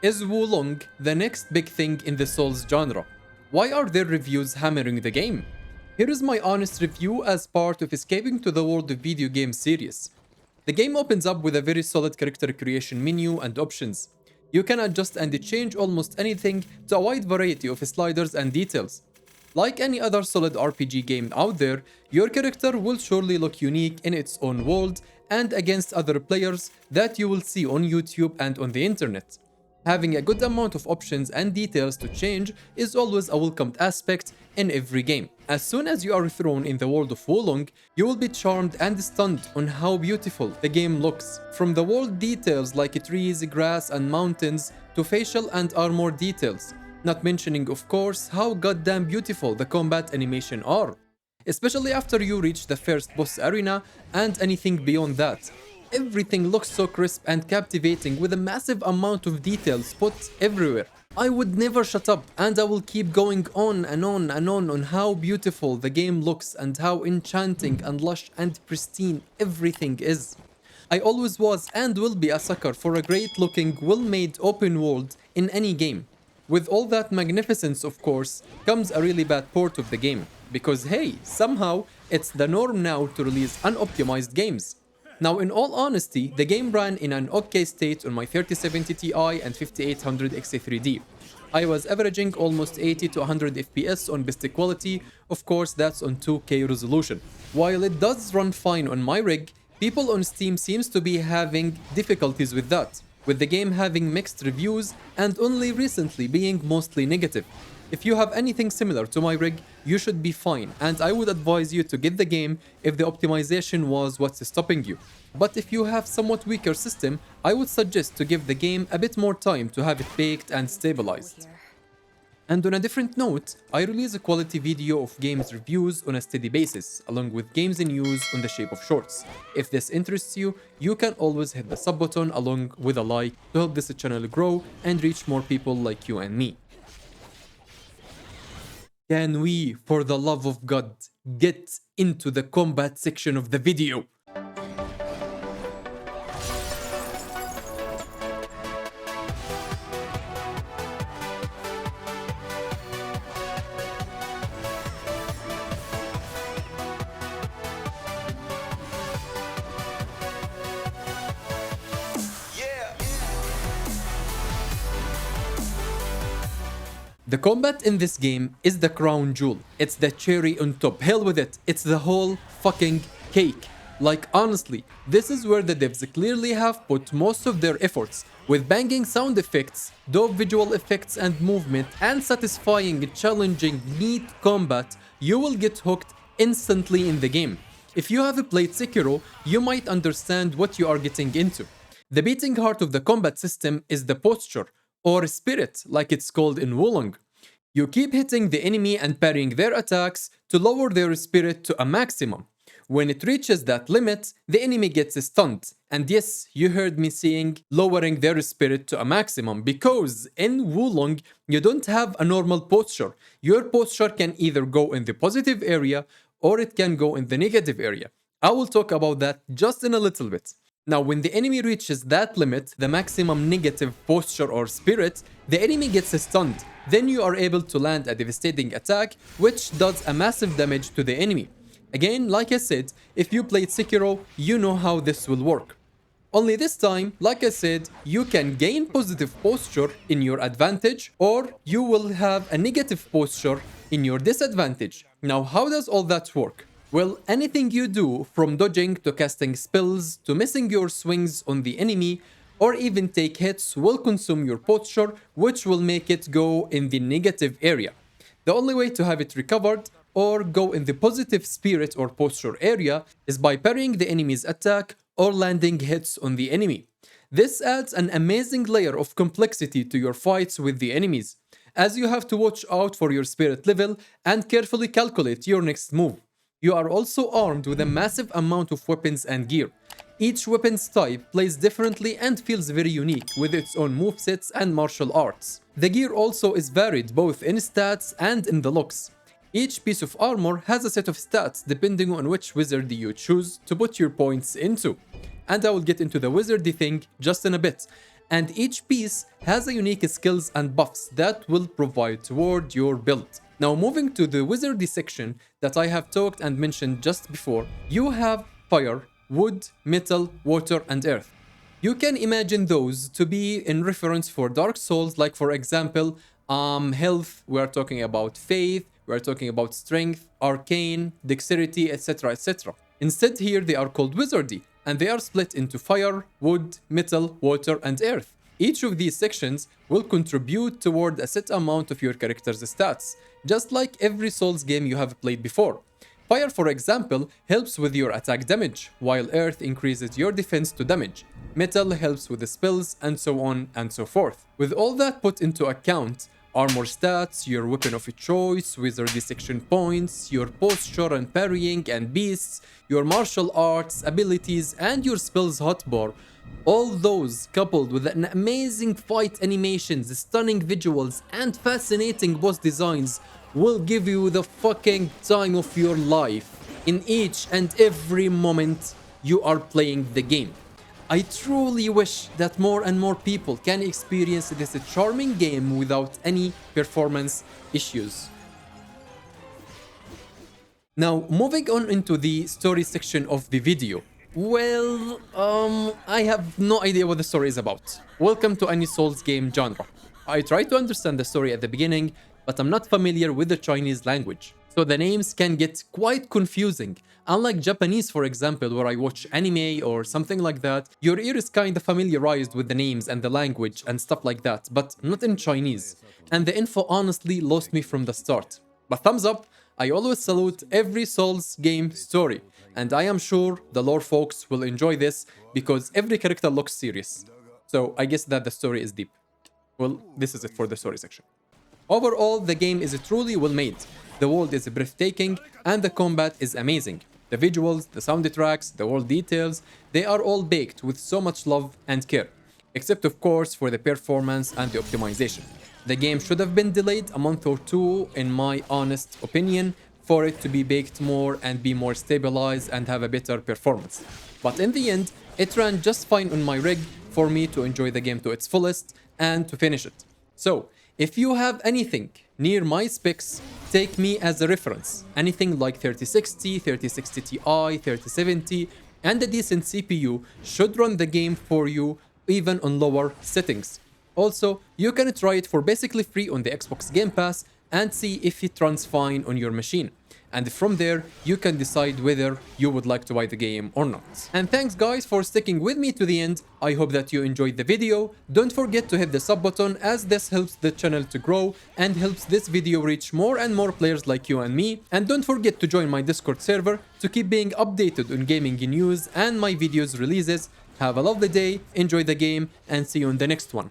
Is Wulong the next big thing in the Souls genre? Why are there reviews hammering the game? Here is my honest review as part of escaping to the world of video game series. The game opens up with a very solid character creation menu and options. You can adjust and change almost anything to a wide variety of sliders and details. Like any other solid RPG game out there, your character will surely look unique in its own world and against other players that you will see on YouTube and on the internet. Having a good amount of options and details to change is always a welcomed aspect in every game. As soon as you are thrown in the world of Wulong, you will be charmed and stunned on how beautiful the game looks. From the world details like trees, grass and mountains to facial and armor details. Not mentioning of course how goddamn beautiful the combat animation are. Especially after you reach the first boss arena and anything beyond that. Everything looks so crisp and captivating with a massive amount of details put everywhere. I would never shut up and I will keep going on and on and on how beautiful the game looks and how enchanting and lush and pristine everything is. I always was and will be a sucker for a great looking, well-made open world in any game. With all that magnificence of course, comes a really bad port of the game. Because hey, somehow it's the norm now to release unoptimized games. Now in all honesty, the game ran in an okay state on my 3070 Ti and 5800 X3D. I was averaging almost 80 to 100 FPS on best quality, of course that's on 2K resolution. While it does run fine on my rig, people on Steam seems to be having difficulties with that, with the game having mixed reviews and only recently being mostly negative. If you have anything similar to my rig, you should be fine, and I would advise you to get the game if the optimization was what's stopping you. But if you have somewhat weaker system, I would suggest to give the game a bit more time to have it baked and stabilized. And on a different note, I release a quality video of games reviews on a steady basis, along with games in news on the shape of shorts. If this interests you, you can always hit the sub button along with a like to help this channel grow and reach more people like you and me. Can we, for the love of God, get into the combat section of the video? The combat in this game is the crown jewel. It's the cherry on top. Hell with it. It's the whole fucking cake. Like honestly, this is where the devs clearly have put most of their efforts. With banging sound effects, dope visual effects and movement, and satisfying, challenging, neat combat, you will get hooked instantly in the game. If you have played Sekiro, you might understand what you are getting into. The beating heart of the combat system is the posture, or spirit like it's called in Wulong. You keep hitting the enemy and parrying their attacks to lower their spirit to a maximum. When it reaches that limit, the enemy gets stunned. And yes, you heard me saying lowering their spirit to a maximum, because in Wulong, you don't have a normal posture. Your posture can either go in the positive area or it can go in the negative area. I will talk about that just in a little bit. Now, when the enemy reaches that limit, the maximum negative posture or spirit, the enemy gets stunned. Then you are able to land a devastating attack, which does a massive damage to the enemy. Again, like I said, if you played Sekiro, you know how this will work. Only this time, like I said, you can gain positive posture in your advantage, or you will have a negative posture in your disadvantage. Now, how does all that work? Well, anything you do, from dodging to casting spells to missing your swings on the enemy, or even take hits, will consume your posture, which will make it go in the negative area. The only way to have it recovered or go in the positive spirit or posture area is by parrying the enemy's attack or landing hits on the enemy. This adds an amazing layer of complexity to your fights with the enemies, as you have to watch out for your spirit level and carefully calculate your next move. You are also armed with a massive amount of weapons and gear. Each weapon's type plays differently and feels very unique with its own movesets and martial arts. The gear also is varied both in stats and in the looks. Each piece of armor has a set of stats depending on which wizard you choose to put your points into. And I will get into the wizardy thing just in a bit. and each piece has a unique skills and buffs that will provide toward your build. Now moving to the wizardry section that I have talked and mentioned just before, you have fire, wood, metal, water, and earth. You can imagine those to be in reference for Dark Souls, like for example, health, we are talking about faith, we are talking about strength, arcane, dexterity, etc, etc. Instead here they are called wizardry, and they are split into fire, wood, metal, water, and earth. Each of these sections will contribute toward a set amount of your character's stats, just like every Souls game you have played before. Fire, for example, helps with your attack damage, while earth increases your defense to damage. Metal helps with the spells, and so on and so forth. With all that put into account, armor stats, your weapon of choice, wizardry section points, your posture and parrying and beasts, your martial arts, abilities, and your spells hotbar, all those coupled with an amazing fight animations, stunning visuals, and fascinating boss designs will give you the fucking time of your life in each and every moment you are playing the game. I truly wish that more and more people can experience this charming game without any performance issues. Now, moving on into the story section of the video. Well, I have no idea what the story is about. Welcome to any Souls game genre. I tried to understand the story at the beginning, but I'm not familiar with the Chinese language, so the names can get quite confusing. Unlike Japanese, for example, where I watch anime or something like that, your ear is kind of familiarized with the names and the language and stuff like that, but not in Chinese. And the info honestly lost me from the start. But thumbs up, I always salute every Souls game story, and I am sure the lore folks will enjoy this because every character looks serious. So I guess that the story is deep. Well, this is it for the story section. Overall, the game is truly well made. The world is breathtaking and the combat is amazing. The visuals, the soundtracks, the world details, they are all baked with so much love and care. Except of course for the performance and the optimization. The game should have been delayed a month or two, in my honest opinion, for it to be baked more and be more stabilized and have a better performance. But in the end, it ran just fine on my rig for me to enjoy the game to its fullest and to finish it. So, if you have anything near my specs, take me as a reference. Anything like 3060, 3060 Ti, 3070, and a decent CPU should run the game for you even on lower settings. Also, you can try it for basically free on the Xbox Game Pass and see if it runs fine on your machine. And from there, you can decide whether you would like to buy the game or not. And thanks guys for sticking with me to the end. I hope that you enjoyed the video. Don't forget to hit the sub button, as this helps the channel to grow and helps this video reach more and more players like you and me. And don't forget to join my Discord server to keep being updated on gaming news and my videos releases. Have a lovely day, enjoy the game, and see you in the next one.